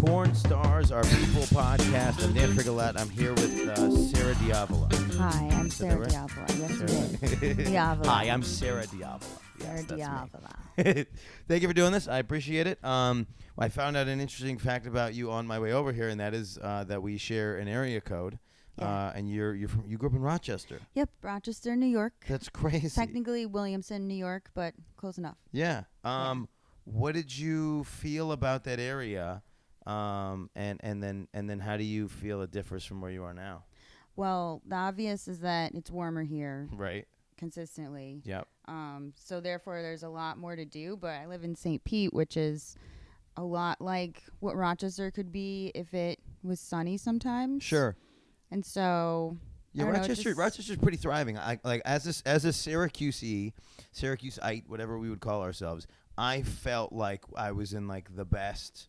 Porn Stars Are People podcast. I'm Dan Frigolette. I'm here with Sara Diavola. Hi, I'm Sara Diavola. Yes, it is. Diavola. Hi, I'm Sara Diavola. Sara Yes, that's Diavola. me. Thank you for doing this. I appreciate it. I found out an interesting fact about you on my way over here, and that is that we share an area code. Yeah. And you grew up in Rochester. Yep, Rochester, New York. That's crazy. Technically Williamson, New York, but close enough. Yeah. What did you feel about that area? And then how do you feel it differs from where you are now? Well, the obvious is that it's warmer here. Right. Consistently. Yep. So therefore there's a lot more to do, but I live in St. Pete, which is a lot like what Rochester could be if it was sunny sometimes. Sure. And so yeah, Rochester's pretty thriving. I like as a Syracuseite, whatever we would call ourselves. I felt like I was in like the best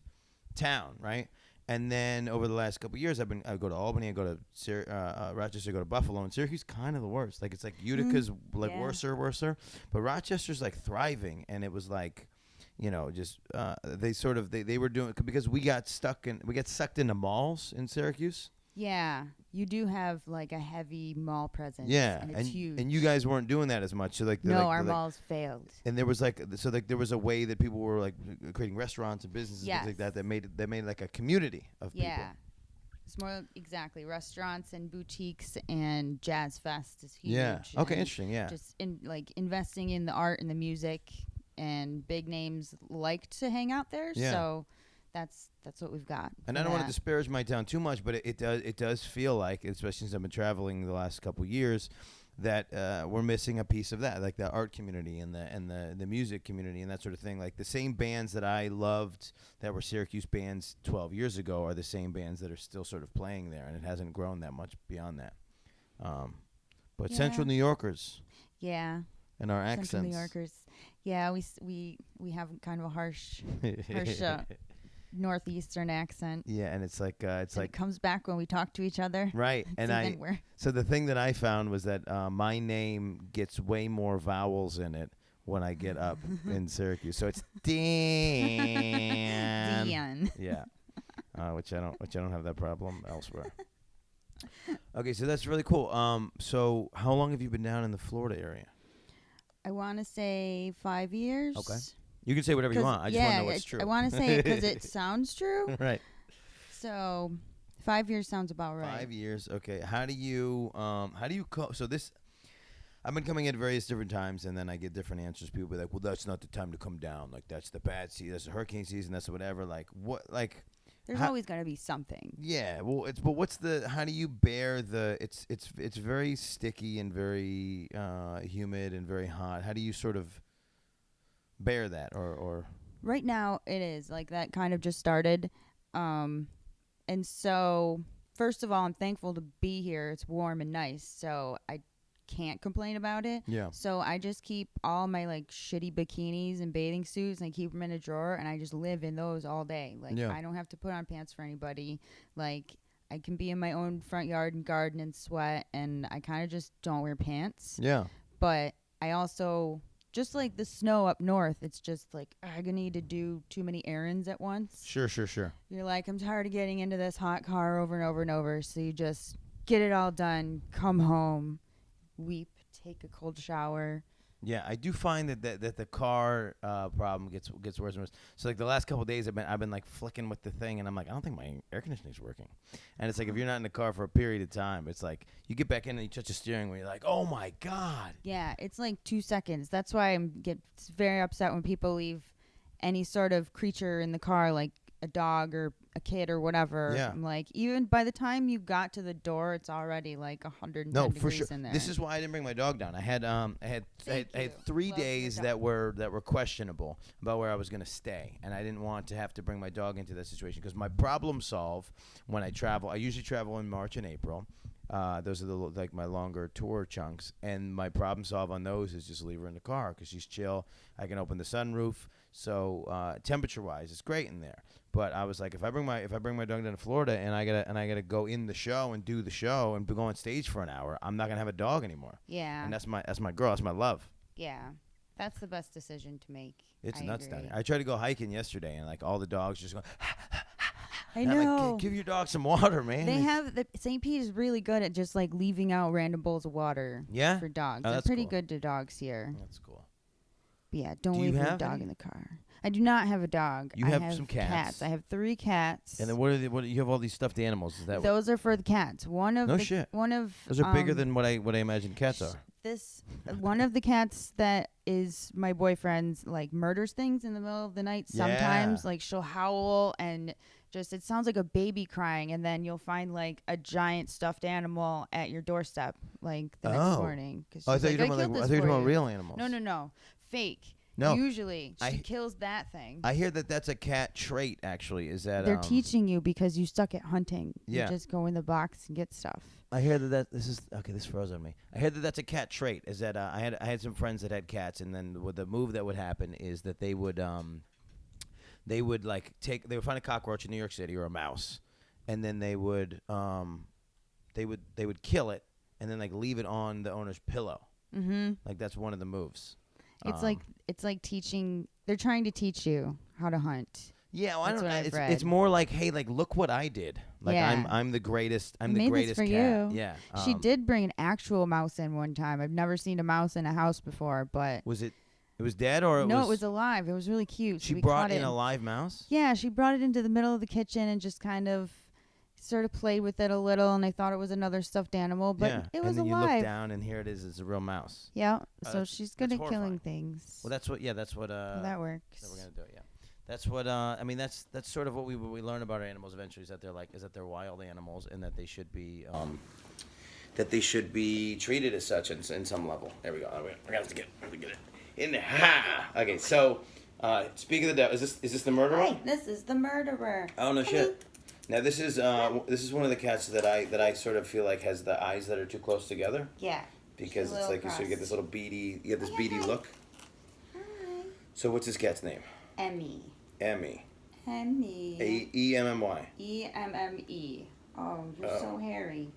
town, right? And then over the last couple of years, I go to Albany, I go to Rochester, I go to Buffalo, and Syracuse kind of the worst. Like it's like Utica's like worser, but Rochester's like thriving, and it was like, you know, just they were doing because we got sucked into malls in Syracuse. Yeah, you do have like a heavy mall presence. Yeah, and it's huge. And you guys weren't doing that as much. So like our malls failed. And there was there was a way that people were like creating restaurants and businesses and things like that made like a community of people. Yeah, it's more exactly restaurants and boutiques and Jazz Fest is huge. Yeah. Okay. Interesting. Yeah. Just investing in the art and the music, and big names like to hang out there. Yeah. So that's what we've got. And I don't want to disparage my town too much, but it does feel like, especially since I've been traveling the last couple of years, that we're missing a piece of that, like the art community and the music community and that sort of thing. Like the same bands that I loved that were Syracuse bands 12 years ago are the same bands that are still sort of playing there, and it hasn't grown that much beyond that. But Central New Yorkers. Yeah. And our accents. Central New Yorkers. Yeah, we have kind of a harsh northeastern accent. Yeah, and it's like it comes back when we talk to each other. Right. So the thing that I found was that my name gets way more vowels in it when I get up in Syracuse. So it's Dan. Dan. Yeah. Which I don't have that problem elsewhere. Okay, so that's really cool. So how long have you been down in the Florida area? I want to say 5 years. Okay. You can say whatever you want. I just want to know what's true. I want to say it because it sounds true. Right. So 5 years sounds about right. 5 years. Okay. How do you so this, I've been coming at various different times, and then I get different answers. People be like, well, that's not the time to come down. Like, that's the bad season. That's the hurricane season. That's whatever. Like, what, like. There's always got to be something. Yeah. Well, how do you bear it's very sticky and very humid and very hot. How do you sort of bear that or right now it is like that kind of just started, and so first of all, I'm thankful to be here. It's warm and nice, so I can't complain about it. Yeah. So I just keep all my like shitty bikinis and bathing suits, and I keep them in a drawer, and I just live in those all day. Like I don't have to put on pants for anybody. Like I can be in my own front yard and garden and sweat, and I kind of just don't wear pants. Yeah. But I also, just like the snow up north, it's just like I'm gonna need to do too many errands at once. Sure. You're like, I'm tired of getting into this hot car over and over and over. So you just get it all done, come home, weep, take a cold shower. Yeah, I do find that the car problem gets worse and worse. So like the last couple of days, I've been like flicking with the thing, and I'm like, I don't think my air conditioning's working. And it's like if you're not in the car for a period of time, it's like you get back in and you touch the steering wheel, you're like, oh my god. Yeah, it's like 2 seconds. That's why I get very upset when people leave any sort of creature in the car, like a dog or a kid or whatever. Yeah. I'm like, even by the time you got to the door, it's already like 110 degrees in there. This is why I didn't bring my dog down. I had 3 Love days that were questionable about where I was going to stay, and I didn't want to have to bring my dog into that situation because my problem solve when I travel. I usually travel in March and April. Those are my longer tour chunks, and my problem solve on those is just leave her in the car because she's chill. I can open the sunroof, so temperature wise, it's great in there. But I was like, if I bring my dog down to Florida and I gotta go in the show and do the show and go on stage for an hour, I'm not gonna have a dog anymore. Yeah. And that's my girl. That's my love. Yeah. That's the best decision to make. It's nuts down here. I tried to go hiking yesterday, and like all the dogs just going, I know. Give your dog some water, man. They have St. Pete is really good at just like leaving out random bowls of water. Yeah? For dogs, Oh, they're that's pretty cool. good to dogs here. That's cool. But yeah, don't Do you leave your have dog any? in the car. I do not have a dog. You I have some cats. I have 3 cats. And then what you have all these stuffed animals? Is that Those are for the cats. One of No the, shit. One of those are bigger than what I imagine cats are. One of the cats that is my boyfriend's like murders things in the middle of the night. Sometimes like she'll howl and just it sounds like a baby crying, and then you'll find like a giant stuffed animal at your doorstep like the next morning. I thought you were talking about real animals. No, fake. No. Usually she kills that thing. I hear that's a cat trait. Actually, is that they're teaching you because you suck at hunting. Yeah. You just go in the box and get stuff. I hear that this froze on me. I hear that's a cat trait. Is that I had some friends that had cats, and then the move that would happen is that they would like they would find a cockroach in New York City or a mouse, and then they would kill it and then like leave it on the owner's pillow. Mm-hmm. Like that's one of the moves. It's like teaching. They're trying to teach you how to hunt. Yeah, well, I don't know. Read. It's more like, hey, like look what I did. Like I'm the greatest. I'm the greatest for cat. You. Yeah. She did bring an actual mouse in one time. I've never seen a mouse in a house before, but was it? It was dead or no? It was alive. It was really cute. She brought in a live mouse. Yeah, she brought it into the middle of the kitchen and just kind of sort of played with it a little, and I thought it was another stuffed animal, but it was and then alive. You look down, and here it is. It's a real mouse. Yeah. So she's good at killing things. Well, that's what. Yeah, that's what. That works. That we're gonna do. Yeah. That's what. I mean, that's sort of what we learn about our animals eventually. Is that they're wild animals, and that they should be treated as such in some level. There we go. We're gonna have to get it in there. Ha! Okay. So, speaking of the devil, is this the murderer? Hi, this is the murderer. Oh no shit. Now this is one of the cats that I sort of feel like has the eyes that are too close together. Yeah. Because it's like you sort of get this little beady, beady look. Hi. So what's this cat's name? Emmy. Emmy. Emmy. E-M-M-Y. E-M-M-E. Oh, you're so hairy.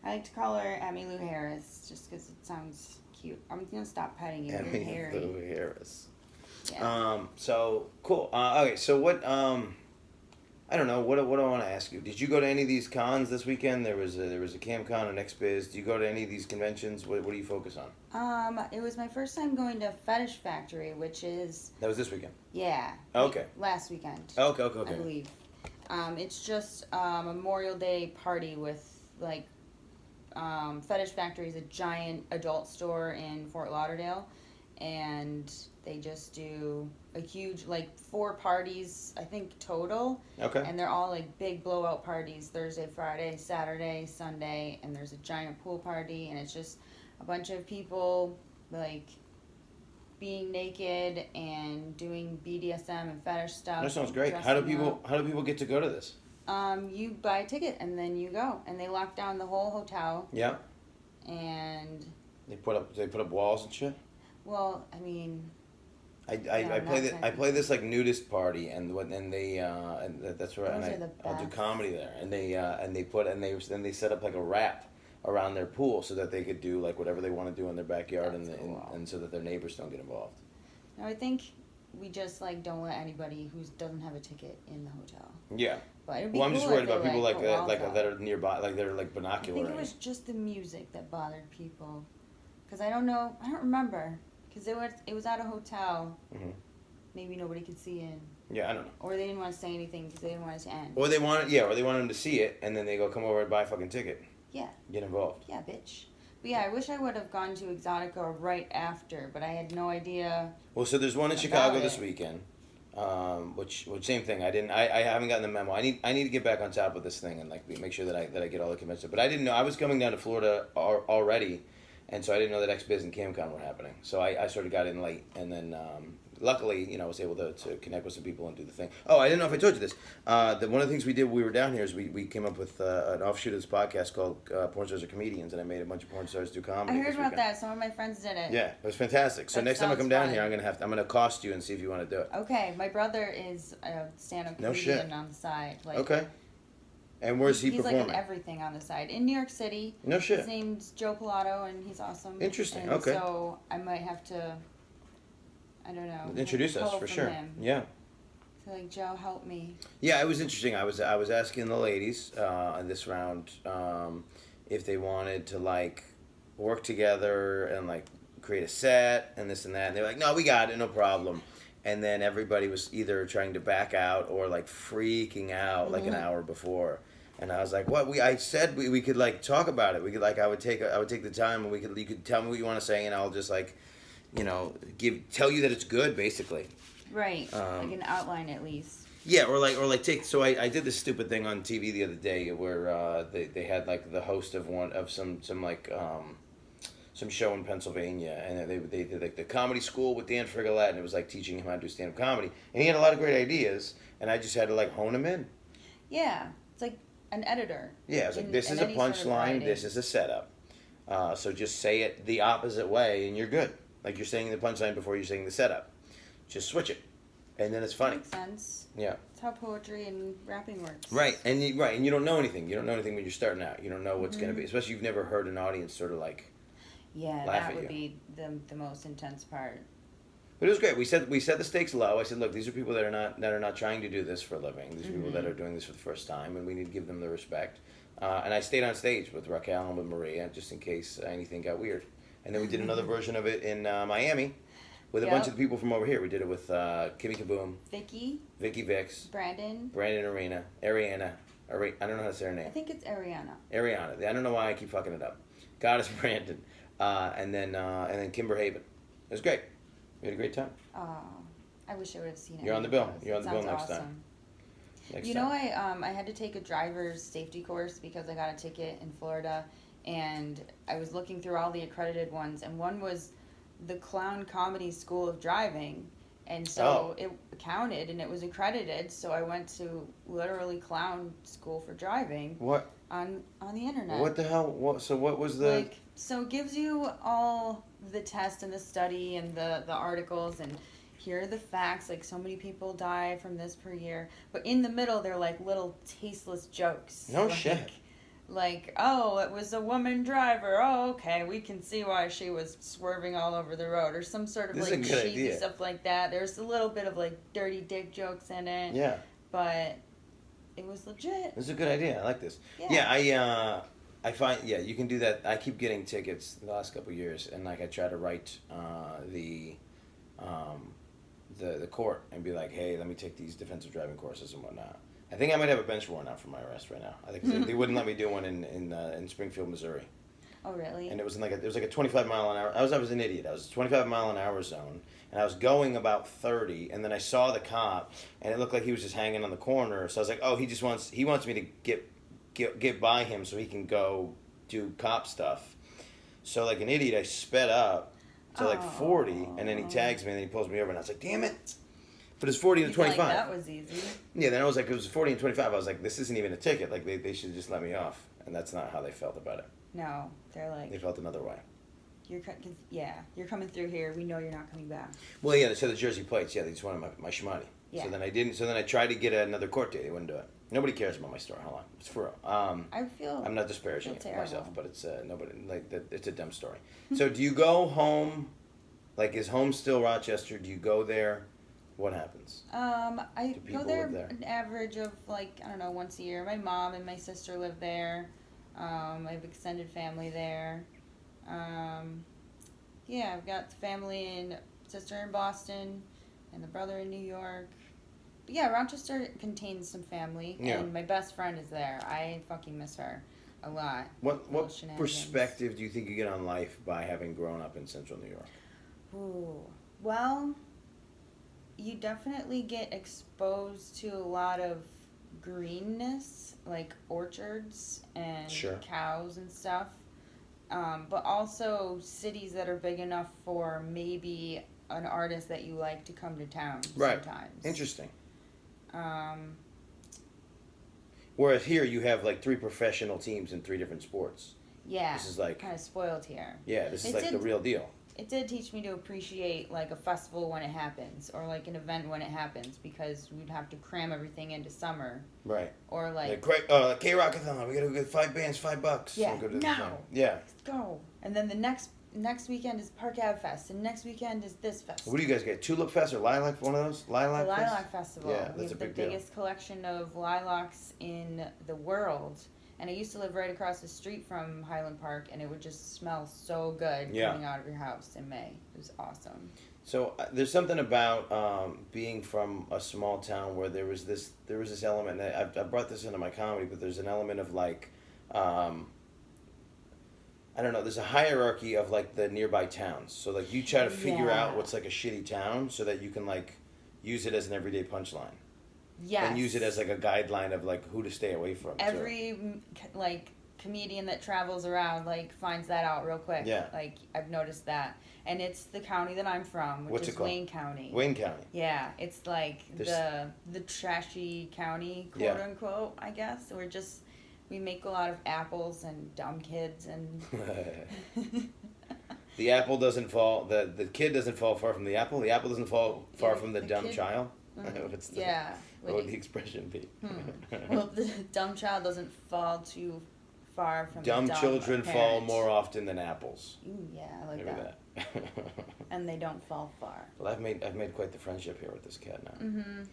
I like to call her Emmy Lou Harris just because it sounds cute. I'm gonna stop petting you. Emmy You're hairy. Lou Harris. Yeah. So cool. Okay. So what? I don't know. What do I want to ask you? Did you go to any of these cons this weekend? There was a CamCon and XBiz. Do you go to any of these conventions? What do you focus on? It was my first time going to Fetish Factory, which is... That was this weekend? Yeah. Okay. Last weekend. Okay. I believe. It's just a Memorial Day party with, like... Fetish Factory is a giant adult store in Fort Lauderdale. And they just do a huge, like, 4 parties, I think, total. Okay. And they're all, like, big blowout parties, Thursday, Friday, Saturday, Sunday. And there's a giant pool party. And it's just a bunch of people, like, being naked and doing BDSM and fetish stuff. That sounds great. How do people get to go to this? You buy a ticket and then you go. And they lock down the whole hotel. Yeah. And... They put up walls and shit? Well, I mean, I play this like nudist party and that's where I'll do comedy there and they set up like a wrap around their pool so that they could do like whatever they want to do in their backyard and so that their neighbors don't get involved. No, I think we just like don't let anybody who doesn't have a ticket in the hotel. Yeah. But it'd be I'm just worried about people like that are nearby, like they're like binocular. I think it was just the music that bothered people, because I don't remember. Because it was at a hotel. Mm-hmm. Maybe nobody could see in. Yeah, I don't know. Or they didn't want to say anything because they didn't want it to end. Or they wanted them to see it, and then they go, come over and buy a fucking ticket. Yeah. Get involved. Yeah, bitch. But yeah, I wish I would have gone to Exotica right after, but I had no idea. Well, so there's one in Chicago this weekend, which same thing. I haven't gotten the memo. I need to get back on top of this thing and like make sure that I get all the conventions. But I didn't know I was coming down to Florida already. And so I didn't know that XBiz and CamCon were happening. So I sort of got in late. And then luckily, I was able to connect with some people and do the thing. Oh, I didn't know if I told you this. One of the things we did when we were down here is we came up with an offshoot of this podcast called Porn Stars Are Comedians. And I made a bunch of porn stars do comedy. I heard about that. Some of my friends did it. Yeah, it was fantastic. So next time I come down here, I'm going to accost you and see if you want to do it. Okay. My brother is a stand-up comedian on the side. Like, okay. And where's he performing? He's like in everything on the side. In New York City. No shit. His name's Joe Pilato, and he's awesome. Interesting. And okay. So I might have to, I don't know. Introduce us for sure. Him. Yeah. So like, Joe, help me. Yeah, it was interesting. I was asking the ladies in this round if they wanted to like work together and like create a set and this and that, and they're like, no, we got it, no problem. And then everybody was either trying to back out or like freaking out like an hour before. And I was like, "What? I said we could like talk about it. We could like I would take the time and you could tell me what you want to say and I'll just like, tell you that it's good basically." Right. Like an outline at least. Yeah, or like take. So I did this stupid thing on TV the other day where they had like the host of some show in Pennsylvania, and they did like the comedy school with Dan Frigolette, and it was like teaching him how to do stand up comedy, and he had a lot of great ideas, and I just had to like hone them in. Yeah, it's like an editor. Yeah, it's like this is a punchline, this is a setup, so just say it the opposite way, and you're good. Like you're saying the punchline before you're saying the setup. Just switch it, and then it's funny. Makes sense. Yeah. That's how poetry and rapping works. Right, and you don't know anything. You don't know anything when you're starting out. You don't know what's going to be, especially you've never heard an audience sort of like. Yeah, that would be the most intense part. But it was great. We set the stakes low. I said, look, these are people that are not trying to do this for a living. These are people that are doing this for the first time, and we need to give them the respect. And I stayed on stage with Raquel and with Maria, just in case anything got weird. And then we did another version of it in Miami with a bunch of the people from over here. We did it with Kimmy Kaboom, Vicky Vix, Brandon Ariana. I don't know how to say her name. I think it's Ariana. I don't know why I keep fucking it up. Goddess Brandon. And then Kimber Haven. It was great. We had a great time. Oh, I wish I would have seen it. You're on the bill. You're on the bill next time. I had to take a driver's safety course because I got a ticket in Florida, and I was looking through all the accredited ones, and one was the Clown Comedy School of Driving, and so it counted and it was accredited. So I went to literally clown school for driving. What? On the internet. What the hell? So what was the? So it gives you all the test and the study and the articles, and here are the facts. Like, so many people die from this per year. But in the middle, they're like little tasteless jokes. No shit. Like, oh, it was a woman driver. Oh, okay, we can see why she was swerving all over the road. Or some sort of like cheesy stuff like that. There's a little bit of like dirty dick jokes in it. Yeah. But it was legit. This is a good idea. I like this. Yeah, I find, you can do that. I keep getting tickets the last couple of years, and like I try to write the court and be like, hey, let me take these defensive driving courses and whatnot. I think I might have a bench warrant out for my arrest right now. I think they wouldn't let me do one in Springfield, Missouri. Oh, really? And it was like a 25 mile an hour. I was an idiot. I was a 25 mile an hour zone, and I was going about 30, and then I saw the cop, and it looked like he was just hanging on the corner. So I was like, oh, he wants me to get by him so he can go do cop stuff. So like an idiot, I sped up to like 40, and then he tags me, and then he pulls me over, and I was like, damn it. But it's 40 and 25. Like, that was easy. Yeah, then I was like, it was 40 and 25. I was like, this isn't even a ticket. Like, they should just let me off. And that's not how they felt about it. No, they're like... They felt another way. You're coming through here. We know you're not coming back. Well, yeah, they said the Jersey plates. Yeah, they just wanted my shmoney. Yeah. So then I didn't. So then I tried to get another court date. They wouldn't do it. Nobody cares about my story. Hold on. It's for real. I'm not disparaging it for myself, but it's nobody like that. It's a dumb story. So do you go home? Like, is home still Rochester? Do you go there? What happens? I go there an average of like, I don't know, once a year. My mom and my sister live there. I have extended family there. I've got family and sister in Boston and the brother in New York. But yeah, Rochester contains some family, and my best friend is there. I fucking miss her a lot. What perspective do you think you get on life by having grown up in Central New York? Ooh, well, you definitely get exposed to a lot of greenness, like orchards and cows and stuff. But also cities that are big enough for maybe an artist that you like to come to town sometimes. Interesting. Whereas here you have like 3 professional teams in 3 different sports. Yeah. This is like kind of spoiled here. Yeah, this is like the real deal. It did teach me to appreciate like a festival when it happens, or like an event when it happens, because we'd have to cram everything into summer. Right. Or like K-Rockathon, we gotta go get 5 bands, $5. Yeah. Yeah. Let's go. And then the next next weekend is Park Ave Fest, and next weekend is this fest. What do you guys get? Tulip Fest or Lilac? One of those? Lilac The Fest? Lilac Festival. Yeah, we that's have a the big deal. biggest collection of lilacs in the world. And I used to live right across the street from Highland Park, and it would just smell so good coming out of your house in May. It was awesome. So there's something about being from a small town where there was this element. And I brought this into my comedy, but there's an element of like, I don't know. There's a hierarchy of like the nearby towns. So like you try to figure out what's like a shitty town, so that you can like use it as an everyday punchline. Yes. And use it as like a guideline of like who to stay away from. Every like comedian that travels around like finds that out real quick. Yeah. Like I've noticed that. And it's the county that I'm from, which is Wayne County. Wayne County. Yeah, it's like the trashy county, quote unquote, I guess. We make a lot of apples and dumb kids and the apple doesn't fall the kid doesn't fall far from the apple. The apple doesn't fall far from the dumb kid, child. What would the expression be? Well, the dumb child doesn't fall too far from dumb the dumb children parent. fall more often than apples. Ooh, yeah, I like Maybe that. And they don't fall far. Well, I've made quite the friendship here with this cat now. Mm-hmm.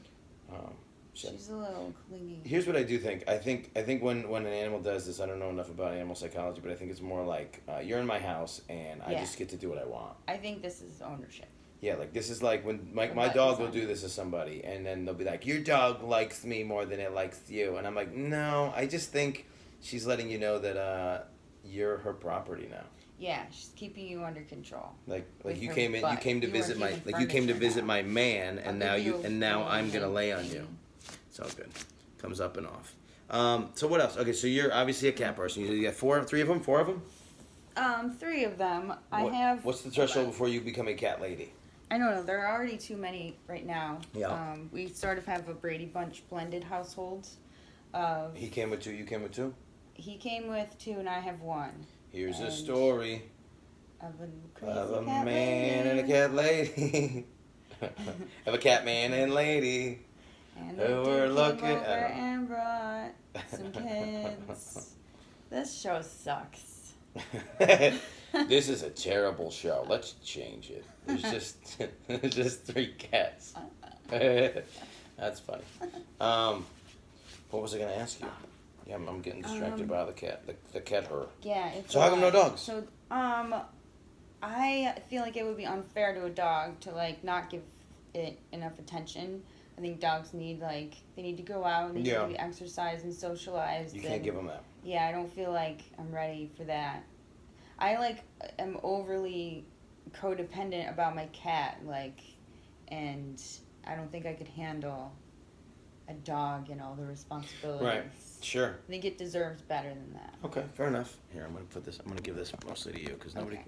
She's a little clingy. Here's what I do think. I think when an animal does this, I don't know enough about animal psychology, but I think it's more like you're in my house and I just get to do what I want. I think this is ownership. Yeah, like this is like when my dog will do this to somebody, and then they'll be like, "Your dog likes me more than it likes you," and I'm like, "No, I just think she's letting you know that you're her property now." Yeah, she's keeping you under control. Like you came to visit my man, and now I'm gonna lay on you. It's all good. Comes up and off. So what else? Okay, so you're obviously a cat person. You got four of them. 3 of them. I have. What's the threshold before you become a cat lady? I don't know. There are already too many right now. Yeah. We sort of have a Brady Bunch blended household. He came with 2. You came with 2. He came with 2, and I have 1. Here's a story of a man and a cat lady. Of a cat man and lady. And who were looking over and brought some kids. This show sucks. This is a terrible show. Let's change it. There's just 3 cats. That's funny. What was I gonna ask you? Yeah, I'm getting distracted by the cat. The cat her. Yeah. It's so how come no dogs? So I feel like it would be unfair to a dog to like not give it enough attention. I think dogs need they need to go out and they need to be exercised and socialized. You can't give them that. Yeah, I don't feel like I'm ready for that. I am overly codependent about my cat, and I don't think I could handle a dog and all the responsibilities. Right. Sure. I think it deserves better than that. Okay, fair enough. Here, I'm gonna give this mostly to you because nobody.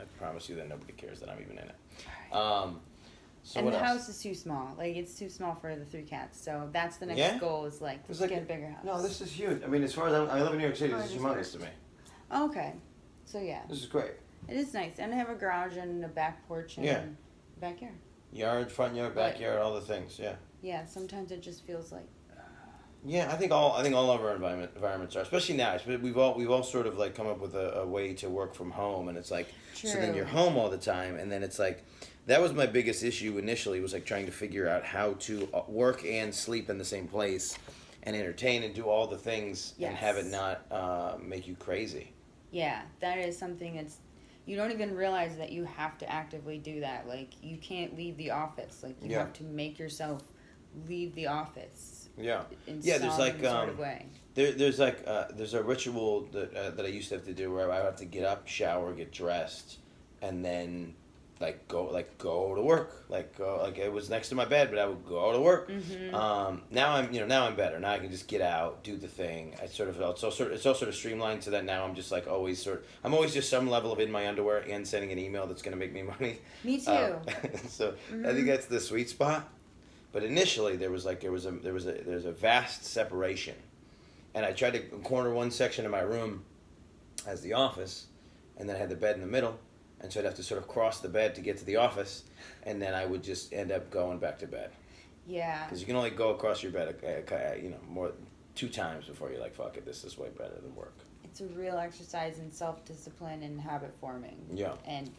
I promise you that nobody cares that I'm even in it. So and what the else? house is too small. It's too small for the 3 cats. So that's the next goal is let's get a bigger house. No, this is huge. I mean, as far as I live in New York City, this is humongous to me. Okay. So yeah. This is great. It is nice. And I have a garage and a back porch and a backyard. Yard, front yard, backyard, all the things, yeah. Yeah, sometimes it just feels like yeah, I think all of our environments are, especially now. We've all sort of come up with a way to work from home, and it's so then you're home all the time, and then it's that was my biggest issue initially was trying to figure out how to work and sleep in the same place, and entertain and do all the things and have it not make you crazy. Yeah, that is something you don't even realize that you have to actively do that. You can't leave the office. You have to make yourself leave the office. Yeah. In there's some sort of way. There's a ritual that I used to have to do where I would have to get up, shower, get dressed, and then go to work. It was next to my bed, but I would go to work. Mm-hmm. Now I'm better. Now I can just get out, do the thing. It's all sort of streamlined so that now I'm just I'm always just some level of in my underwear and sending an email that's going to make me money. Me too. So I think that's the sweet spot. But initially there was a vast separation, and I tried to corner one section of my room as the office, and then I had the bed in the middle, and so I'd have to sort of cross the bed to get to the office, and then I would just end up going back to bed. Yeah. Because you can only go across your bed, more 2 times before you're fuck it, this is way better than work. it's a real exercise in self-discipline and habit forming. Yeah. And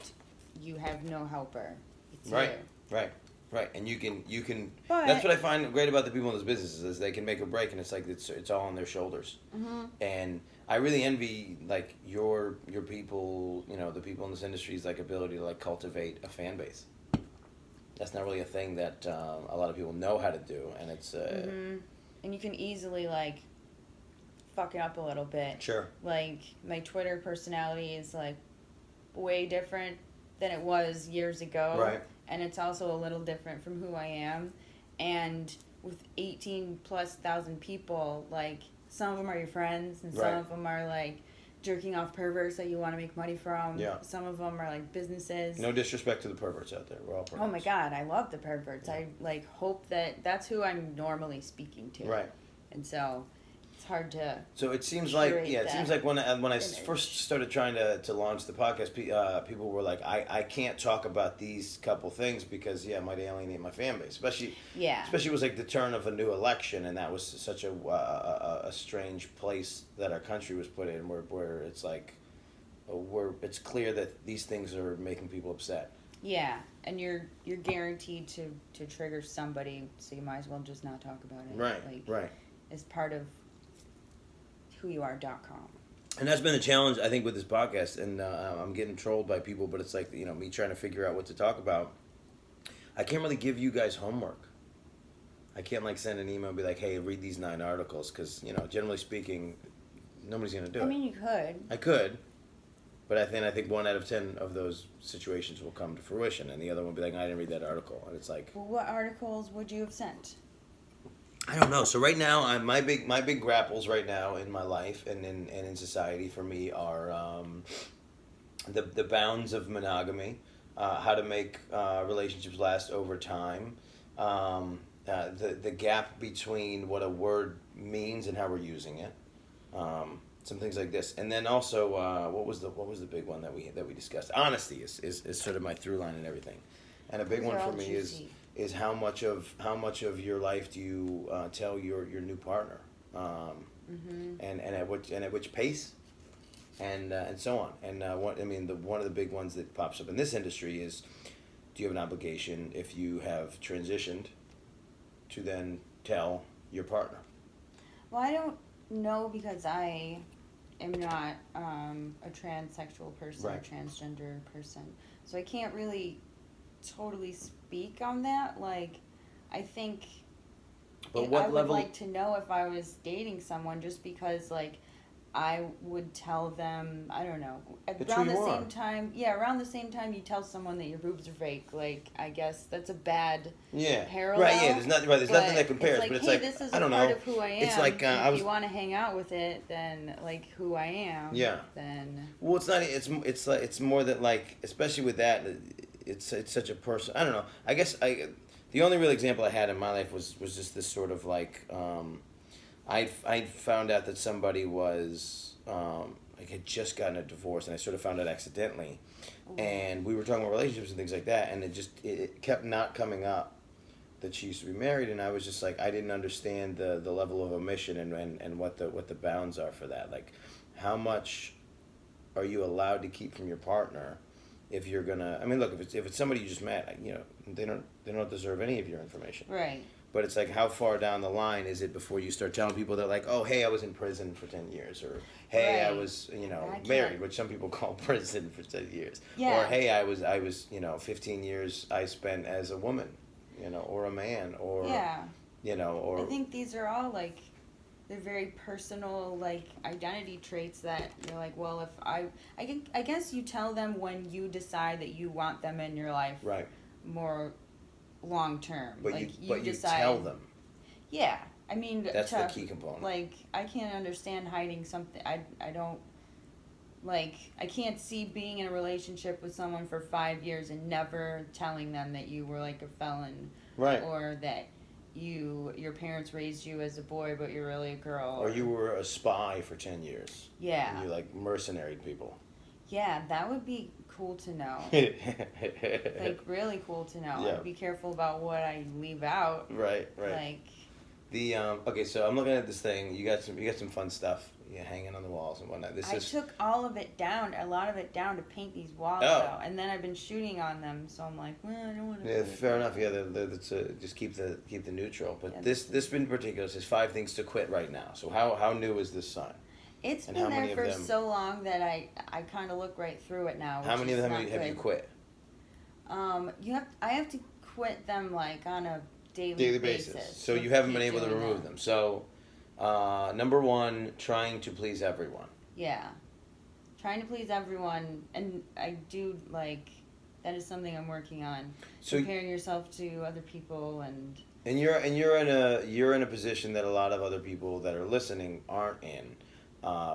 you have no helper. It's Right. you. Right. And you can. But that's what I find great about the people in those businesses is they can make a break, and it's like it's all on their shoulders. Mm-hmm. And I really envy like your people, the people in this industry's like ability to like cultivate a fan base. That's not really a thing that a lot of people know how to do, and it's. Mm-hmm. And you can easily like fuck it up a little bit. Sure. Like my Twitter personality is like way different than it was years ago. Right. And it's also a little different from who I am. And with 18,000+ people, like some of them are your friends and some of them are like jerking off perverts that you want to make money from. Yeah. Some of them are like businesses. No disrespect to the perverts out there. We're all perverts. Oh my God, I love the perverts. Yeah. I like hope that that's who I'm normally speaking to. Right. And so it's hard to. So it seems like when I first started trying to launch the podcast, people were like, I can't talk about these couple things because it might alienate my fan base, especially it was like the turn of a new election, and that was such a strange place that our country was put in, where it's like, where it's clear that these things are making people upset. Yeah, and you're guaranteed to trigger somebody, so you might as well just not talk about it. Right. As part of whoyouare.com. And that's been the challenge, I think, with this podcast. And I'm getting trolled by people, but it's like, me trying to figure out what to talk about. I can't really give you guys homework. I can't, like, send an email and be like, hey, read these 9 articles. Because, generally speaking, nobody's going to do it. I mean, you could. I could. But I think 1 out of 10 of those situations will come to fruition. And the other one will be like, I didn't read that article. And it's like... Well, what articles would you have sent? I don't know. So right now, my big grapples right now in my life and in society for me are the bounds of monogamy, how to make relationships last over time, the gap between what a word means and how we're using it, some things like this, and then also what was the big one that we discussed? Honesty is sort of my through line in everything, and a big one for me is how much of your life do you tell your new partner, and at which pace, and so on. And one of the big ones that pops up in this industry is, do you have an obligation if you have transitioned to then tell your partner? Well, I don't know because I am not a transsexual person or transgender person, so I can't really totally speak on that. Like, I think I would like to know if I was dating someone, just because like I would tell them, I don't know, around the same time you tell someone that your boobs are fake. Like, I guess that's a bad parallel. There's nothing that compares, like, but it's hey, like, this is I don't part know. of who I am. It's like if you want to hang out with it, then like who I am. Yeah. Then. Well, it's not. It's more that, like, especially with that, it's such a person. I don't know. I guess the only real example I had in my life was just this sort of like, I found out that somebody was like had just gotten a divorce, and I sort of found out accidentally, and we were talking about relationships and things like that, and it kept not coming up that she used to be married, and I was just like, I didn't understand the level of omission and what the bounds are for that. Like, how much are you allowed to keep from your partner? If you're gonna, I mean, look, if it's somebody you just met, they don't deserve any of your information. Right. But it's like, how far down the line is it before you start telling people that, like, oh, hey, I was in prison for 10 years, or hey, I was, married, which some people call prison for 10 years, or hey, I was, 15 years I spent as a woman, or a man, or or. I think these are all like, they're very personal, like, identity traits that you're like, well, if I guess you tell them when you decide that you want them in your life, right, more long term. But like, you decide, tell them. Yeah, I mean, that's the key component. Like, I can't understand hiding something. I don't. Like, I can't see being in a relationship with someone for 5 years and never telling them that you were like a felon, right, or that your parents raised you as a boy but you're really a girl, or you were a spy for 10 years. Yeah. And you like mercenary people. Yeah, that would be cool to know. Like, really cool to know. Yeah. I'd be careful about what I leave out. Right. Like, Okay, so I'm looking at this thing. You got some fun stuff. Hanging on the walls and whatnot. I took all of it down, a lot of it down to paint these walls out, and then I've been shooting on them, so I'm like, well, I don't want to. Yeah, fair enough. Yeah, that's just keep the neutral. But this in particular says 5 things to quit right now. So how new is this sign? It's been there for so long that I kind of look right through it now. How many of them have you quit? I have to quit them like on a daily basis. So you haven't been able to remove them. So. Number 1, trying to please everyone. Yeah, trying to please everyone, and I do that is something I'm working on. So comparing yourself to other people and you're in a position that a lot of other people that are listening aren't in,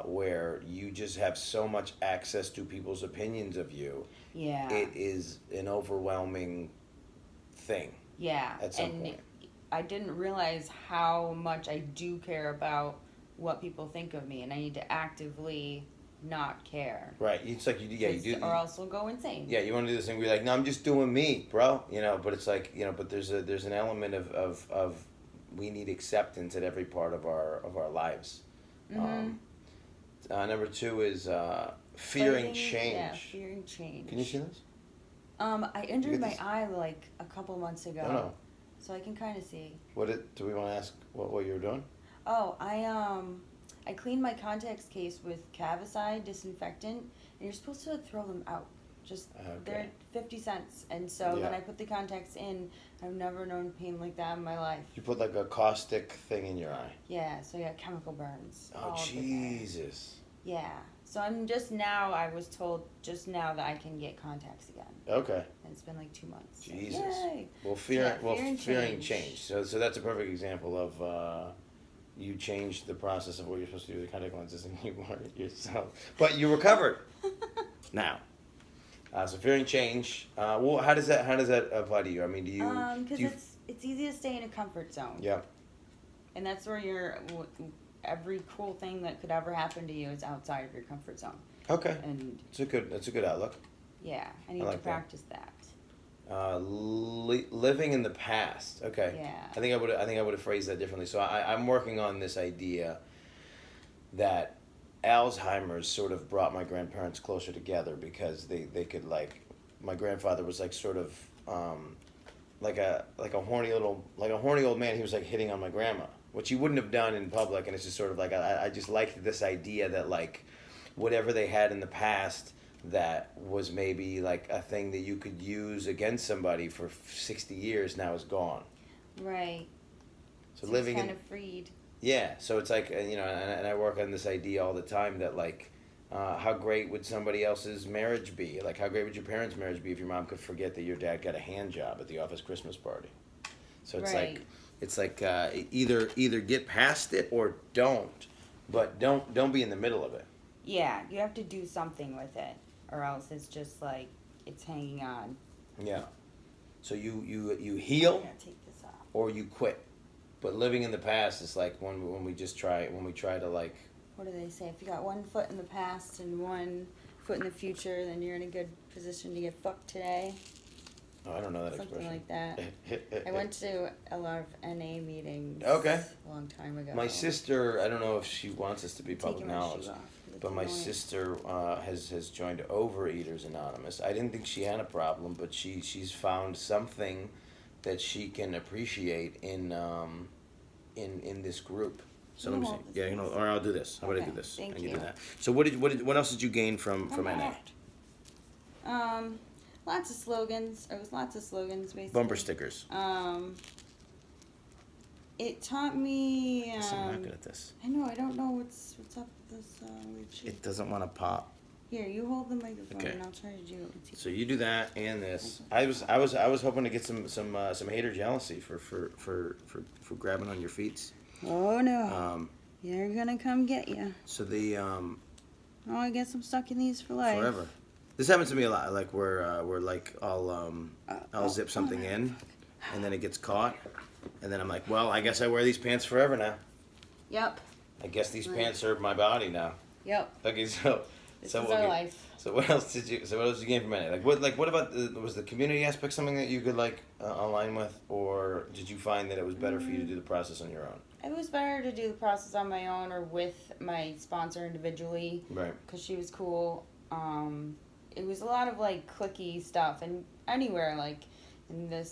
where you just have so much access to people's opinions of you. Yeah, it is an overwhelming thing. Yeah, at some point. I didn't realize how much I do care about what people think of me, and I need to actively not care. Right. It's like you do, or else I'll go insane. Yeah, you want to do this thing where you're like, no, I'm just doing me, bro. But it's like, but there's an element of we need acceptance at every part of our lives. Mm-hmm. Number 2 is fearing change. Yeah, fearing change. Can you see this? I injured my eye a couple months ago. Oh, no. So I can kind of see. Do we want to ask what you were doing? Oh, I cleaned my contacts case with Cavicide disinfectant, and you're supposed to throw them out. They're 50 cents, and so then I put the contacts in. I've never known pain like that in my life. You put like a caustic thing in your eye. Yeah, so I got chemical burns. Oh Jesus. Yeah. So I was told just now that I can get contacts again. Okay. And it's been like 2 months. Jesus. Yay. Well, fearing change. So that's a perfect example of you changed the process of what you're supposed to do with the contact lenses, and you weren't yourself, but you recovered. Now. So fearing change. Well, how does that apply to you? I mean, do you? Because it's easy to stay in a comfort zone. Yeah. And that's where every cool thing that could ever happen to you is outside of your comfort zone. Okay. And that's a good outlook. Yeah, I need to practice that. Living in the past. Okay. Yeah. I think I would have phrased that differently. So I'm working on this idea that Alzheimer's sort of brought my grandparents closer together because they could my grandfather was sort of like a horny old man. He was hitting on my grandma, which he wouldn't have done in public, and it's just sort of I just liked this idea that whatever they had in the past that was maybe a thing that you could use against somebody for 60 years now is gone. Right. So living kind of freed. Yeah, so it's and I work on this idea all the time that how great would somebody else's marriage be? How great would your parents' marriage be if your mom could forget that your dad got a hand job at the office Christmas party? So it's either get past it or don't, but don't be in the middle of it. Yeah, you have to do something with it, or else it's just it's hanging on. Yeah. So you heal, take this off. Or you quit. But living in the past is when we try to What do they say? If you got 1 foot in the past and 1 foot in the future, then you're in a good position to get fucked today. Oh, I don't know that Something expression. like that. I went to a lot of NA meetings. Okay. A long time ago. My sister, I don't know if she wants this to be public knowledge, but my sister has joined Overeaters Anonymous. I didn't think she had a problem, but she's found something that she can appreciate in this group. So let me see. Yeah, or I'll do this. How about I do this? Thank and you. Do that. So what else did you gain from NA? Lots of slogans. It was lots of slogans, basically. Bumper stickers. It taught me. I'm not good at this. I know. I don't know what's up with this weird shit. It doesn't want to pop. Here, you hold the microphone, and I'll try to do it. So you do that and this. I was hoping to get some hater jealousy for grabbing on your feet. Oh no! They're gonna come get you. So the Oh, I guess I'm stuck in these for life. Forever. This happens to me a lot. I'll zip something in, and then it gets caught, and then I'm like, well, I guess I wear these pants forever now. Yep. I guess these pants serve my body now. Yep. Okay, so. This is our life. So what else did you gain from NA? What about was the community aspect something that you could align with, or did you find that it was better for you to do the process on your own? It was better to do the process on my own or with my sponsor individually. Right. Because she was cool. It was a lot of like cliquey stuff, and anywhere like in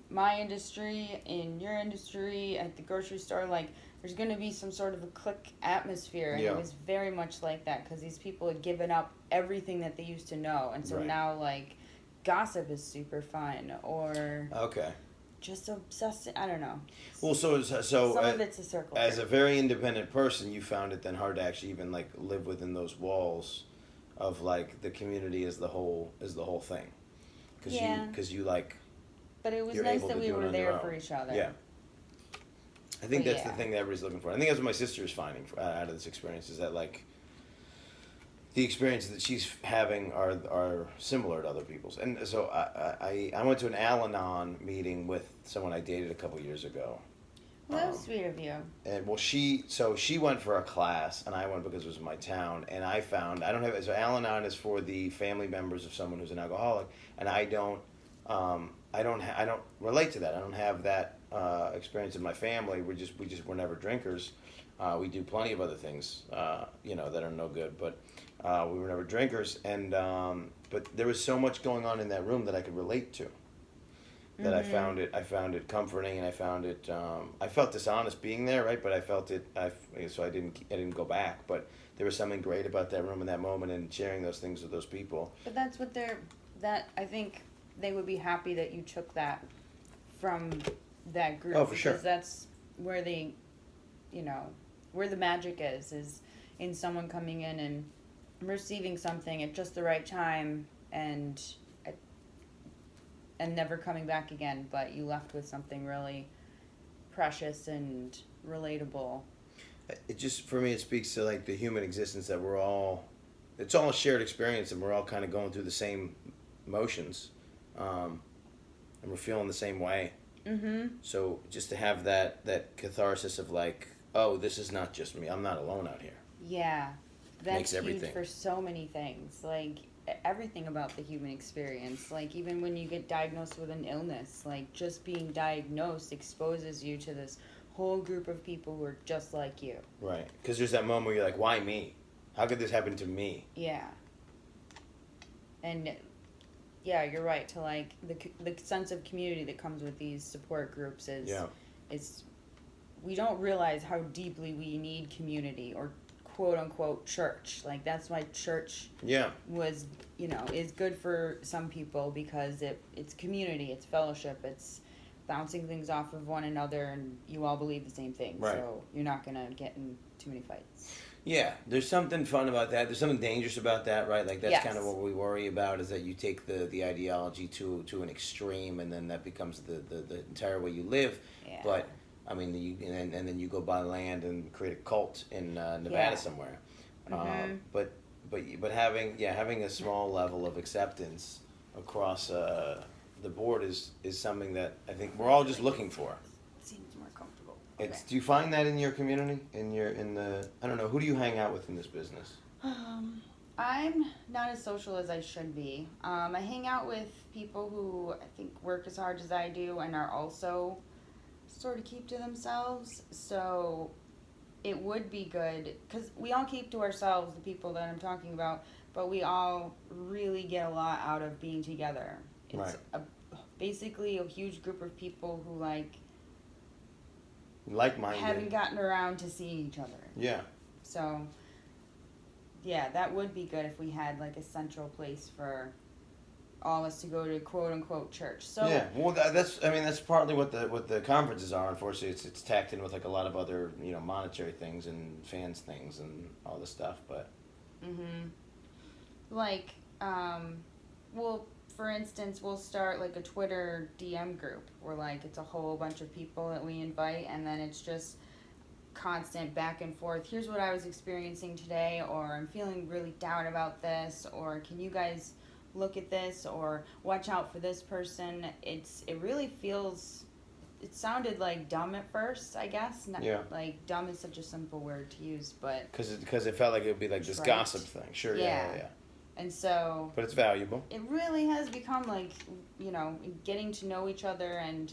my industry, in your industry, at the grocery store, like there's going to be some sort of a clique atmosphere, and it was very much like that because these people had given up everything that they used to know, and so now like gossip is super fun, or just obsessed. I don't know. Well, so some of it's a circle. As a very independent person, you found it then hard to actually even like live within those walls of like the community as the whole thing, because you like. But it was nice that we were there for each other. Yeah. I think that's the thing that everybody's looking for. I think that's what my sister is finding out of this experience, is that like the experiences that she's having are similar to other people's. And so I went to an Al-Anon meeting with someone I dated a couple years ago. Well, that was sweet of you. And well, she went for a class, and I went because it was in my town. And I found so Al-Anon is for the family members of someone who's an alcoholic, and I don't relate to that. I don't have that experience in my family. We're never drinkers. We do plenty of other things, that are no good, but we were never drinkers. And but there was so much going on in that room that I could relate to. That I found it comforting, and I found it. I felt dishonest being there, right? But I felt it. So I didn't go back. But there was something great about that room in that moment, and sharing those things with those people. But that's what I think they would be happy that you took that from that group. Oh, for sure. Because that's where where the magic is in someone coming in and receiving something at just the right time and never coming back again, but you left with something really precious and relatable. It just, for me, it speaks to like the human existence, that it's all a shared experience, and we're all kind of going through the same emotions, and we're feeling the same way. Mm-hmm. So just to have that catharsis of like, oh, this is not just me. I'm not alone out here. Yeah, that's huge for so many things. Like everything about the human experience. Like even when you get diagnosed with an illness, like just being diagnosed exposes you to this whole group of people who are just like you. Right, because there's that moment where you're like, why me? How could this happen to me? Yeah. And yeah, you're right. To like the sense of community that comes with these support groups is we don't realize how deeply we need community, or quote unquote church. Like that's why church was is good for some people, because it's community, it's fellowship, it's bouncing things off of one another, and you all believe the same thing. Right. So you're not gonna get in too many fights. Yeah, there's something fun about that. There's something dangerous about that, right? Like that's kind of what we worry about, is that you take the ideology to an extreme, and then that becomes the entire way you live. Yeah. But I mean, and then you go buy land and create a cult in Nevada somewhere. Mm-hmm. But having a small level of acceptance across the board is something that I think we're all just looking for. Seems more comfortable. Do you find that in your community? I don't know, who do you hang out with in this business? I'm not as social as I should be. I hang out with people who I think work as hard as I do and are also sort of keep to themselves. So it would be good, because we all keep to ourselves, the people that I'm talking about, but we all really get a lot out of being together. It's basically a huge group of people who like-minded, haven't gotten around to seeing each other. Yeah. So yeah, that would be good if we had like a central place for all of us to go to, quote unquote church. So yeah, well, that's partly what the conferences are. Unfortunately, it's tacked in with like a lot of other monetary things and fans things and all this stuff. But well, for instance, we'll start like a Twitter DM group where like it's a whole bunch of people that we invite, and then it's just constant back and forth. Here's what I was experiencing today, or I'm feeling really down about this, or can you guys look at this, or watch out for this person. It sounded like dumb at first, I guess. Like dumb is such a simple word to use, but because it felt like it would be like this gossip thing. Sure. Yeah. And so, but it's valuable. It really has become like getting to know each other, and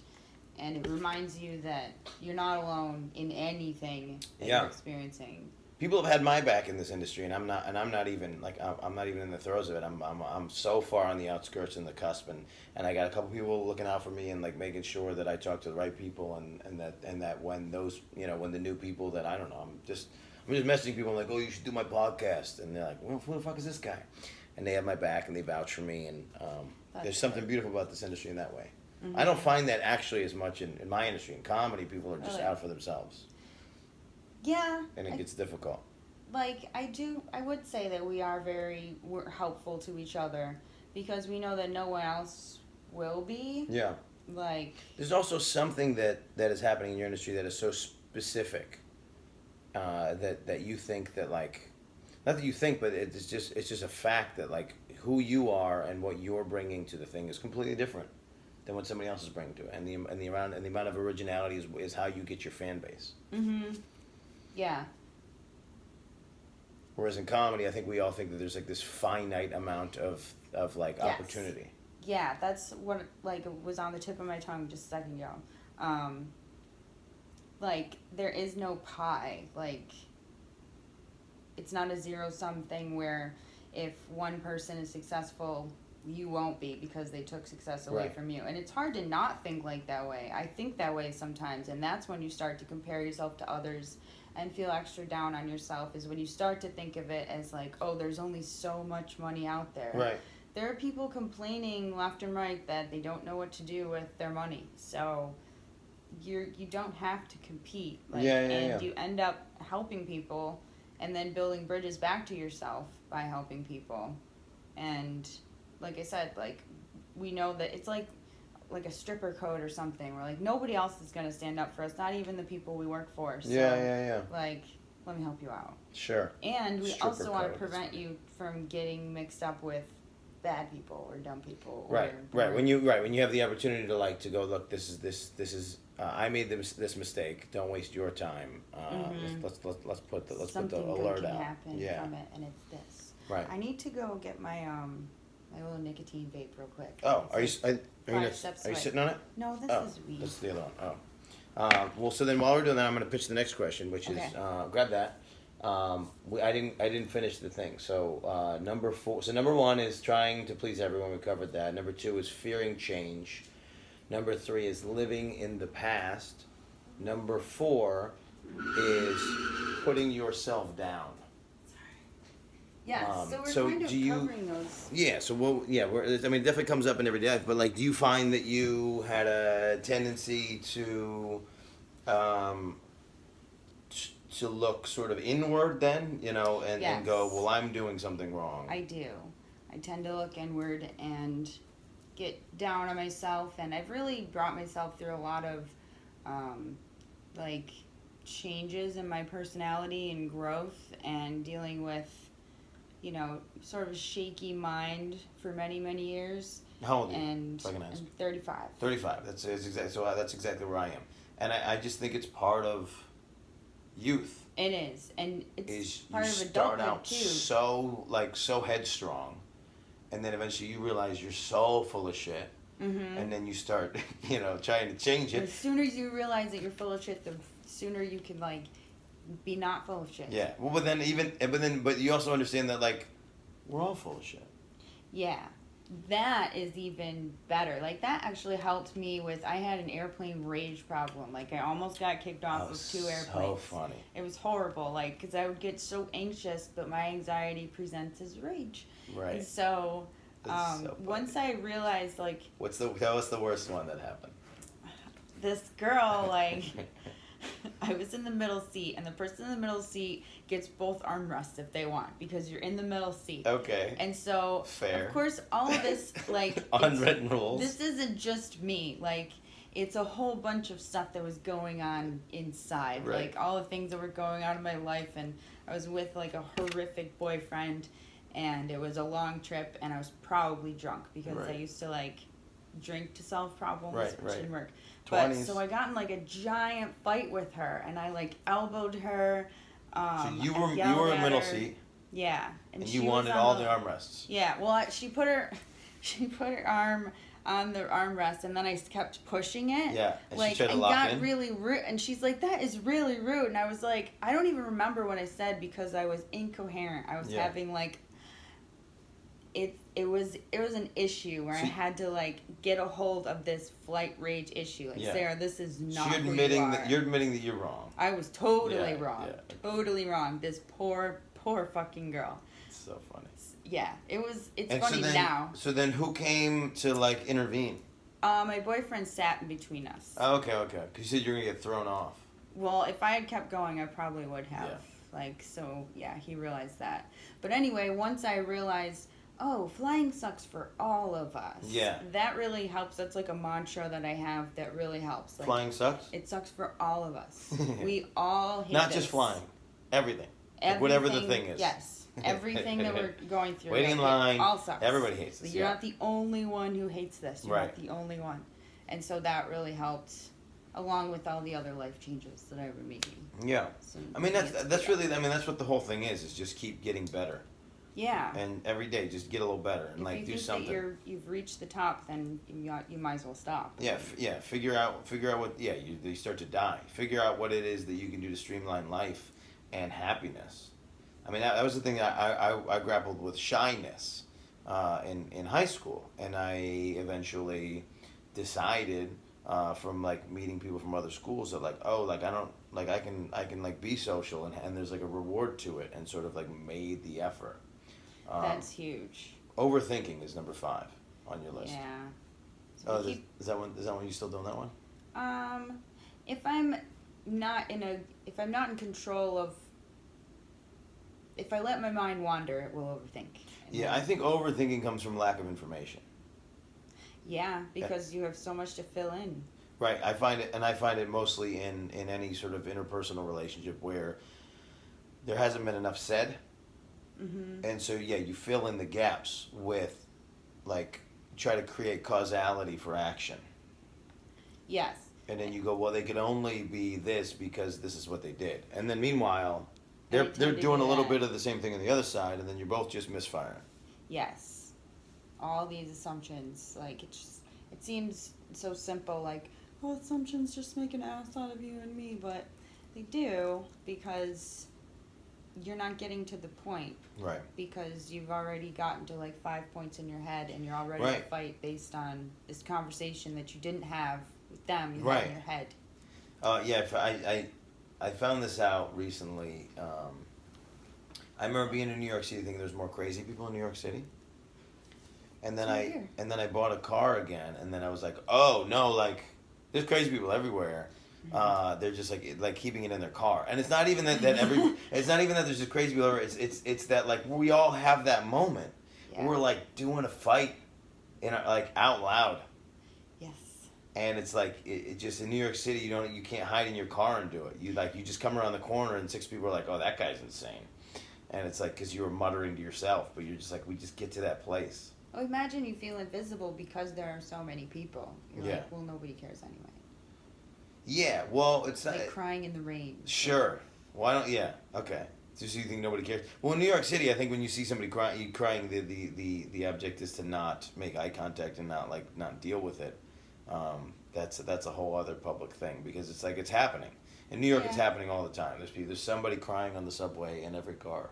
and it reminds you that you're not alone in anything that you're experiencing. People have had my back in this industry, and I'm not even like I'm not even in the throes of it. I'm so far on the outskirts and the cusp, and I got a couple people looking out for me and like making sure that I talk to the right people, and that when those when the new people that I don't know, I'm just messaging people like, oh, you should do my podcast, and they're like, well, who the fuck is this guy? And they have my back and they vouch for me, and there's something beautiful about this industry in that way. Mm-hmm. I don't find that actually as much in my industry. In comedy, people are just out for themselves. Yeah. And it gets difficult. Like, I would say that we're helpful to each other because we know that no one else will be. Yeah. Like. There's also something that is happening in your industry that is so specific that you think that, like, not that you think, but it's just a fact that, like, who you are and what you're bringing to the thing is completely different than what somebody else is bringing to it. And the amount of originality is how you get your fan base. Mm-hmm. Yeah. Whereas in comedy, I think we all think that there's like this finite amount of like opportunity. Yeah, that's what like was on the tip of my tongue just a second ago. Like there is no pie. Like it's not a zero-sum thing where if one person is successful, you won't be because they took success away from you. And it's hard to not think like that way. I think that way sometimes, and that's when you start to compare yourself to others and feel extra down on yourself, is when you start to think of it as like, oh, there's only so much money out there. Right. There are people complaining left and right that they don't know what to do with their money. So you don't have to compete. Like, you end up helping people and then building bridges back to yourself by helping people. And like I said, like we know that it's like a stripper code or something where like nobody else is going to stand up for us, not even the people we work for. So, like, let me help you out. Sure. And we also want to prevent you from getting mixed up with bad people or dumb people. Right. When you have the opportunity to go, look, this is I made this mistake. Don't waste your time. Let's put the alert out. Something good can happen from it, and it's this. Right. I need to go get my my little nicotine vape real quick. Oh, are you sitting on it? No, this is weed. This is the other one. Oh. Well, so then while we're doing that, I'm going to pitch the next question, which is grab that. I didn't finish the thing. So number 4. So number 1 is trying to please everyone. We covered that. Number 2 is fearing change. Number 3 is living in the past. Number 4 is putting yourself down. Yeah, so we're kind of covering those. Yeah, so it definitely comes up in everyday life. But like, do you find that you had a tendency to look sort of inward then, and go, well, I'm doing something wrong? I do. I tend to look inward and get down on myself, and I've really brought myself through a lot of like changes in my personality and growth, and dealing with sort of a shaky mind for many, many years. How old are you? And I'm 35. 35. That's exactly where I am, and I just think it's part of youth. It is, and it's part of adulthood start out too. so headstrong, and then eventually you realize you're so full of shit, and then you start trying to change it. As soon as you realize that you're full of shit, the sooner you can be not full of shit. Yeah. Well, but you also understand that we're all full of shit. Yeah. That is even better. Like, that actually helped me with, I had an airplane rage problem. Like, I almost got kicked off of 2 airplanes. So funny. It was horrible, because I would get so anxious, but my anxiety presents as rage. Right. And so, once I realized, tell us the worst one that happened. This girl, I was in the middle seat, and the person in the middle seat gets both armrests if they want, because you're in the middle seat. Okay. And so, fair. Of course, all of this, unwritten rules. This isn't just me. It's a whole bunch of stuff that was going on inside. Right. All the things that were going on in my life, and I was with, a horrific boyfriend, and it was a long trip, and I was probably drunk, because I used to, drink to solve problems, which didn't work. 20s. But so I got in a giant fight with her, and I elbowed her. So you were in middle seat. Yeah, and you wanted all the armrests. Yeah, well, she put her arm on the armrest, and then I kept pushing it. Yeah, and like, she tried to and lock got in. really rude. And she's like, "That is really rude." And I was like, I don't even remember what I said because I was incoherent. I was having like, it was an issue where I had to like get a hold of this flight rage issue. Like, Sarah, this is not. So you're admitting that you're wrong. I was totally wrong. Yeah. Totally wrong. This poor fucking girl. It's so funny. Yeah, it's funny now. So then who came to like intervene? My boyfriend sat in between us. Oh, okay. Because you said you're gonna get thrown off. Well, if I had kept going, I probably would have. Yeah. Like, so yeah, he realized that. But anyway, once I realized, oh, flying sucks for all of us. Yeah. That really helps. That's like a mantra that I have that really helps. Like, flying sucks? It sucks for all of us. We all hate Not just flying. Everything. Like whatever the thing is. Yes. Everything that we're going through. Waiting in line. All sucks. Everybody hates this. You're not the only one who hates this. You're not the only one. And so that really helped, along with all the other life changes that I've been making. Yeah. So, I mean, that's really, that's what the whole thing is just keep getting better. Yeah. And every day, just get a little better and like do something. If you've reached the top, then you might as well stop. Yeah, Figure out what. Yeah, you start to die. Figure out what it is that you can do to streamline life and happiness. I mean, that was the thing that I grappled with shyness in high school, and I eventually decided from like meeting people from other schools that like, oh, like I don't like I can like be social and there's like a reward to it, and sort of like made the effort. That's huge. Overthinking is number 5 on your list. Yeah. So is that one you still doing that one? If I'm not in control of, if I let my mind wander, it will overthink. Yeah, I think overthinking comes from lack of information. Yeah, because you have so much to fill in. Right, I find it mostly in any sort of interpersonal relationship where there hasn't been enough said. Mm-hmm. And so, you fill in the gaps with, like, try to create causality for action. Yes. And then you go, well, they could only be this because this is what they did. And then meanwhile, they're doing a little bit of the same thing on the other side, and then you're both just misfiring. Yes. All these assumptions, like, it seems so simple, like, oh, assumptions just make an ass out of you and me, but they do because you're not getting to the point. Right. Because you've already gotten to like 5 points in your head, and you're all ready to fight based on this conversation that you didn't have with them. You had in your head. I found this out recently. I remember being in New York City thinking there's more crazy people in New York City. And then I bought a car again, and then I was like, oh no, like there's crazy people everywhere. They're just like keeping it in their car, and it's not even that it's not even that there's just crazy people everywhere. It's that like we all have that moment. Yeah. We're like doing a fight like out loud. Yes. And it's like it just in New York City you can't hide in your car and do it. You just come around the corner and 6 people are like, oh, that guy's insane, and it's like because you were muttering to yourself, but you're just like, we just get to that place. Oh, imagine you feel invisible because there are so many people. You're like, well, nobody cares anyway. Yeah, well, it's like crying in the rain. Sure. Why don't? Yeah. Okay. So you think nobody cares? Well, in New York City, I think when you see somebody crying, the object is to not make eye contact and not deal with it. That's a whole other public thing because it's like it's happening in New York. Yeah. It's happening all the time. There's somebody crying on the subway in every car.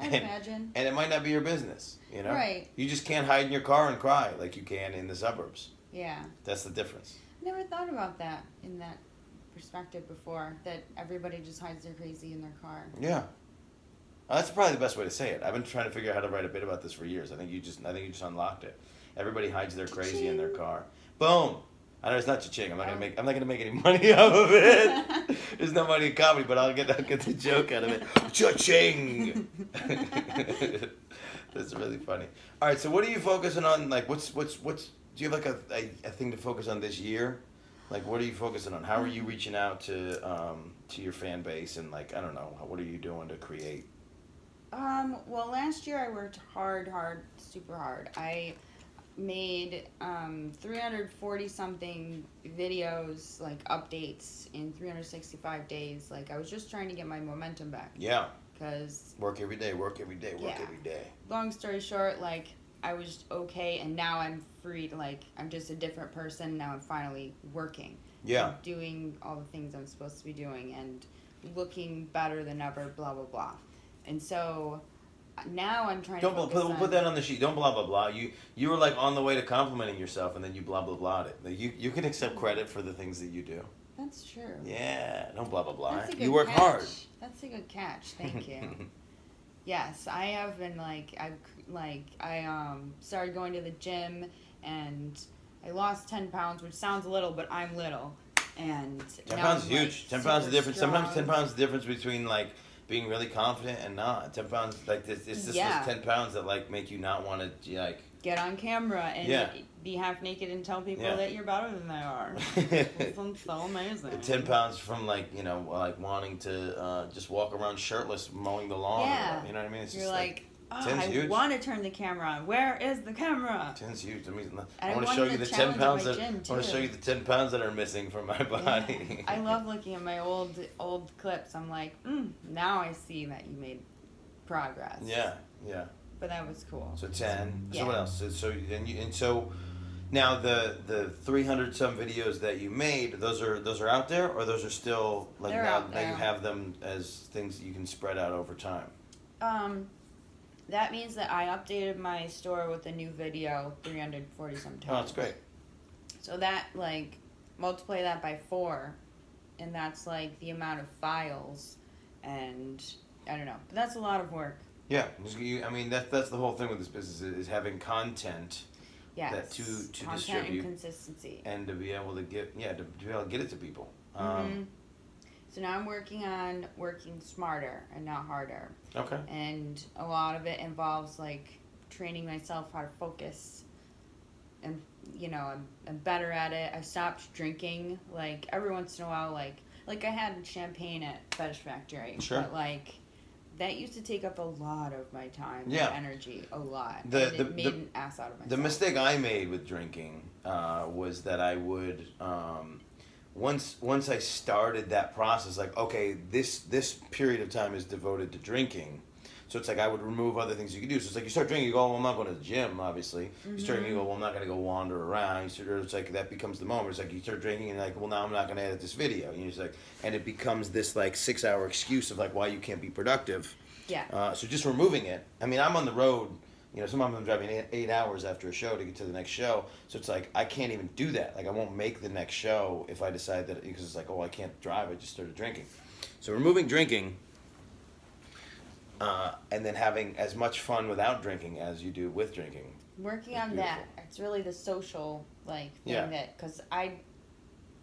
I imagine. And it might not be your business, Right. You just can't hide in your car and cry like you can in the suburbs. Yeah. That's the difference. Never thought about that in that perspective before, that everybody just hides their crazy in their car. Yeah. That's probably the best way to say it. I've been trying to figure out how to write a bit about this for years. I think you just unlocked it. Everybody hides their crazy in their car. Boom. I know it's not cha-ching. I'm not gonna make any money off of it. There's no money in comedy, but I'll get the joke out of it. Cha-ching. That's really funny. All right, so what are you focusing on? Like, what's do you have like a thing to focus on this year? Like, what are you focusing on? How are you reaching out to your fan base, and like, I don't know, what are you doing to create? Well, last year I worked hard, super hard. I made 340 something videos, like updates in 365 days. Like, I was just trying to get my momentum back. Yeah. Because work every day. Long story short, like, I was okay, and now I'm free to, like, I'm just a different person. Now I'm finally working. Yeah. I'm doing all the things I'm supposed to be doing and looking better than ever, blah, blah, blah. And so now I'm trying to put that on the sheet. Don't blah, blah, blah. You were, like, on the way to complimenting yourself, and then you blah, blah, blah it. Like, you can accept credit for the things that you do. That's true. Yeah. Don't blah, blah, blah. That's a good You work catch. hard. That's a good catch. Thank you. Yes, I have been, like, I started going to the gym, and I lost 10 pounds, which sounds little, but I'm little. And 10 now pounds I'm, is huge. like, 10 pounds is super different. Sometimes strong. 10 pounds is the difference between, like, being really confident and not. 10 pounds, like, it's just Yeah. those 10 pounds that, like, make you not want to, like... Get on camera and Yeah. be half naked and tell people Yeah. that you're better than they are. It sounds so amazing. 10 pounds from, like, you know, like, wanting to just walk around shirtless mowing the lawn. Yeah. Or whatever, you know what I mean? It's You're just like, oh, 10's I huge. want to turn the camera on. Where is the camera? 10's huge. I mean, And I want to won show the you the 10 challenge at pounds my that... gym, I want to too. show you the 10 pounds that are missing from my body. I love looking at my old clips. I'm like, now I see that you made progress. Yeah, yeah. But that was cool. So 10. Yeah. So what else? So now the 300 some videos that you made, those are out there, or those are still like They're now, out there. you have them as things that you can spread out over time. That means that I updated my store with a new video 340 some times. Oh, that's great. So that, like, multiply that by 4, and that's like the amount of files, and I don't know, but that's a lot of work. Yeah, I mean that's the whole thing with this business is having content. Yes. That to content distribute and consistency. And to be able to get to be able to get it to people. So now I'm working on working smarter and not harder. Okay. And a lot of it involves, like, training myself how to focus. And, you know, I'm better at it. I stopped drinking, like, every once in a while, like I had champagne at Fetish Factory. Sure. But, like, that used to take up a lot of my time Yeah. and energy, a lot. It made an ass out of myself. The mistake I made with drinking was that I would once I started that process, like, okay, this period of time is devoted to drinking. So it's like I would remove other things you could do. So it's like you start drinking, you go, oh, well, I'm not going to the gym, obviously. You start drinking, you go, well, I'm not going to go wander around. It's like that becomes the moment. It's like you start drinking and you're like, well, now I'm not going to edit this video. And you're just like, and it becomes this like 6-hour excuse of like why you can't be productive. Yeah. So just removing it. I mean, I'm on the road. You know, sometimes I'm driving 8 hours after a show to get to the next show. So it's like, I can't even do that. Like, I won't make the next show if I decide that, because it's like, oh, I can't drive. I just started drinking. So removing drinking, and then having as much fun without drinking as you do with drinking. Working on that. It's really the social, like, thing Yeah. that, because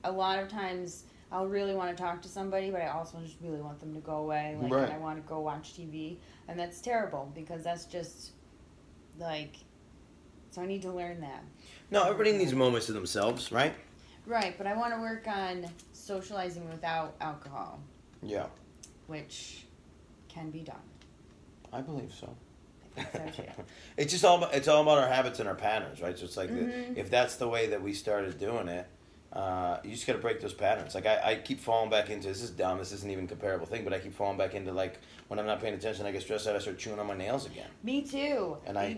a lot of times, I'll really want to talk to somebody, but I also just really want them to go away. Like, Right. and I want to go watch TV. And that's terrible, because that's just, like, so I need to learn that. No, everybody needs moments to themselves, right? Right, but I want to work on socializing without alcohol, Yeah. which can be done. I believe so. I think so, too. It's all about our habits and our patterns, right? So it's like if that's the way that we started doing it, you just got to break those patterns. Like I keep falling back into, this is dumb, this isn't even a comparable thing, but I keep falling back into, like, when I'm not paying attention, I get stressed out, I start chewing on my nails again. Me too. And I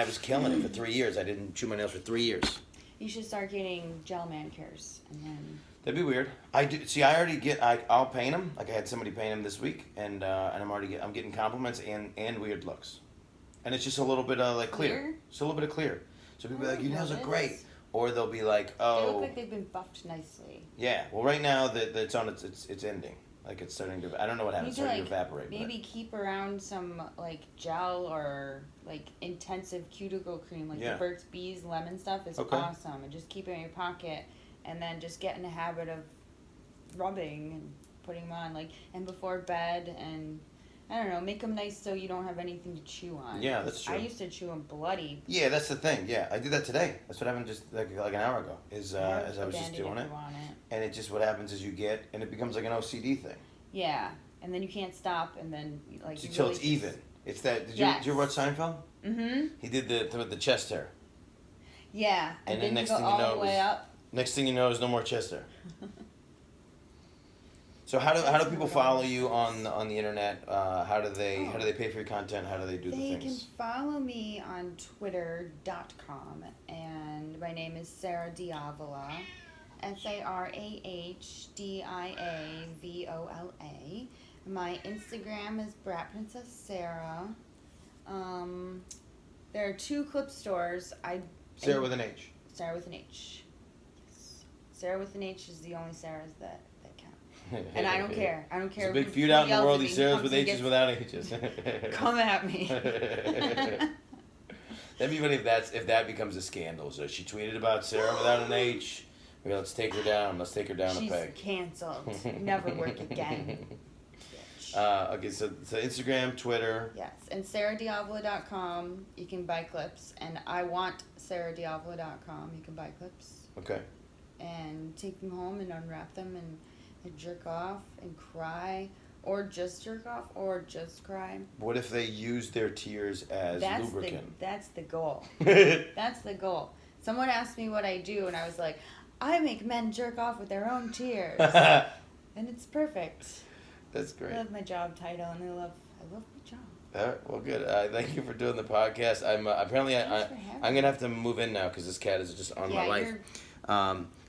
was killing it for 3 years. I didn't chew my nails for 3 years. You should start getting gel manicures, and then. That'd be weird. I'll paint them. Like I had somebody paint them this week, and I'm getting compliments and weird looks, and it's just a little bit of like clear. Just a little bit of clear. So people be like, "Your nails are great," or they'll be like, "Oh." They look like they've been buffed nicely. Yeah. Well, right now that it's on it's ending. Like it's starting to. I don't know what happened. It's starting to evaporate. Maybe keep around some like gel or like intensive cuticle cream, like the Burt's Bees lemon stuff is awesome, and just keep it in your pocket. And then just get in the habit of rubbing and putting them on, like, and before bed, and I don't know, make them nice so you don't have anything to chew on. Yeah, that's true. I used to chew them bloody. Yeah, that's the thing. Yeah, I did that today. That's what happened just like an hour ago. As I was just doing it, and it just what happens is you get, and it becomes like an OCD thing. Yeah, and then you can't stop, and then like until it's even. It's that. Did you ever watch Seinfeld? Mm-hmm. He did the chest hair. Yeah, and then next you go thing you know, all the way up. Next thing you know is no more chest hair. So how do people follow you on the internet? How do they pay for your content? How do they do the things? They can follow me on twitter.com, and my name is Sara Diavola, SaraDiavola. My Instagram is Brat Princess Sarah. There are 2 clip stores. Sarah with an H. Sarah with an H. Yes. Sarah with an H is the only Sarahs that count. And I don't care. I don't care. There's a big feud out in the world. These Sarahs with H's without H's. Come at me. That'd be funny if that becomes a scandal. So she tweeted about Sarah without an H. Maybe let's take her down. Let's take her down a peg. She's canceled. Never work again. Okay, so Instagram, Twitter. Yes, and SaraDiavola.com, you can buy clips. And I want SaraDiavola.com, you can buy clips. Okay. And take them home and unwrap them and jerk off and cry. Or just jerk off, or just cry. What if they use their tears as lubricant? That's the goal. That's the goal. Someone asked me what I do, and I was like, I make men jerk off with their own tears. And it's perfect. That's great. I love my job title, and I love my job. All right, well, good. Thank you for doing the podcast. I'm gonna have to move in now because this cat is just on my life.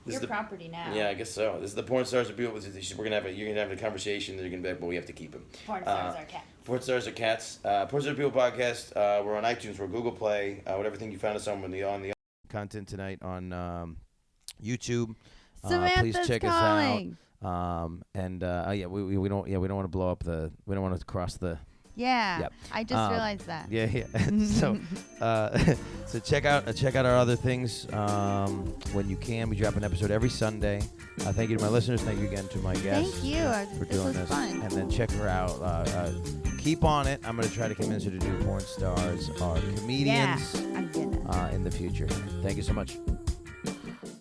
Your property now. Yeah, I guess so. This is the Porn Stars of Beautiful. You're gonna have a conversation. They're gonna be like, well, we have to keep him. Porn stars are cats. Porn Stars are cats. Porn Stars of Beautiful podcast. We're on iTunes. We're Google Play. Whatever thing you found us on the content tonight on YouTube. Samantha's please check calling. us out. We don't want to blow up we don't want to cross the. Yeah, yep. I just realized that. Yeah. So check out our other things when you can. We drop an episode every Sunday. Thank you to my listeners. Thank you again to my guests. Thank you for doing this. Fun. And then check her out. Keep on it. I'm going to try to convince her to do Porn Stars or comedians I'm gonna. in the future. Thank you so much.